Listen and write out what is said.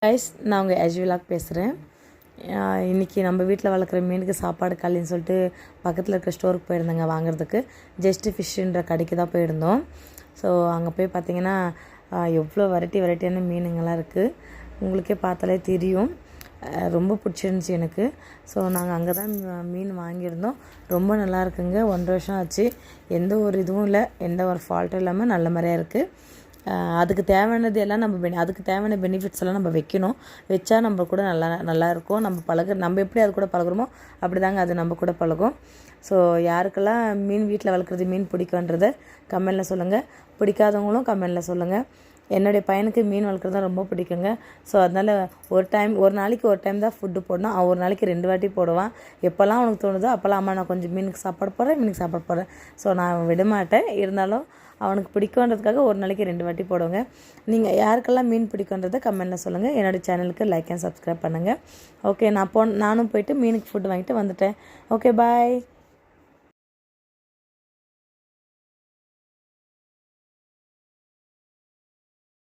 Guys, நான் உங்கள் எஜ்விலாக் பேசுகிறேன். இன்றைக்கி நம்ம வீட்டில் வளர்க்குற மீனுக்கு சாப்பாடு காலின்னு சொல்லிட்டு பக்கத்தில் இருக்கிற ஸ்டோருக்கு போயிருந்தேங்க வாங்குறதுக்கு. ஜஸ்ட்டு ஃபிஷ்ஷுன்ற கடைக்கு தான் போயிருந்தோம். ஸோ அங்கே போய் பார்த்திங்கன்னா எவ்வளோ வெரைட்டியான மீனுங்கள்லாம் இருக்குது. உங்களுக்கே பார்த்தாலே தெரியும். ரொம்ப பிடிச்சிருந்துச்சி எனக்கு. ஸோ நாங்கள் அங்கே தான் மீன் வாங்கியிருந்தோம். ரொம்ப நல்லா இருக்குங்க. 1.5 வருஷம் ஆச்சு. எந்த ஒரு இதுவும் இல்லை, எந்த ஒரு ஃபால்ட்டும் இல்லாமல் நல்ல மாதிரியாக இருக்குது. அதுக்கு தேவையானது எல்லாம் அதுக்கு தேவையான பெனிஃபிட்ஸ் எல்லாம் நம்ம வைக்கணும். வச்சா நம்ம கூட நல்லா இருக்கும். நம்ம எப்படி அது கூட பழகுறோமோ அப்படி தாங்க அது நம்ம கூட பழகும். ஸோ யாருக்கெல்லாம் மீன் வளர்க்குறது மீன் பிடிக்குன்றத கமெண்டில் சொல்லுங்கள். பிடிக்காதவங்களும் கமெண்டில் சொல்லுங்கள். என்னுடைய பையனுக்கு மீன் வளர்க்குறது தான் ரொம்ப பிடிக்குங்க. ஸோ அதனால் ஒரு நாளைக்கு ஒரு டைம் தான் ஃபுட்டு போடணும். அவன் ஒரு நாளைக்கு 2 வாட்டி போடுவான். எப்போல்லாம் அவனுக்கு தோணுதோ அப்போல்லாம் அம்மா நான் கொஞ்சம் மீனுக்கு சாப்பாடு போடுறேன். ஸோ நான் விடமாட்டேன். இருந்தாலும் அவனுக்கு பிடிக்குன்றதுக்காக ஒரு நாளைக்கு 2 வாட்டி போடுவேங்க. நீங்கள் யாருக்கெல்லாம் மீன் பிடிக்குன்றதை கமெண்டில் சொல்லுங்கள். என்னோடய சேனலுக்கு லைக் அண்ட் சப்ஸ்கிரைப் பண்ணுங்கள். ஓகே, நானும் போயிட்டு மீனுக்கு ஃபுட்டு வாங்கிட்டு வந்துட்டேன். ஓகே, பாய்.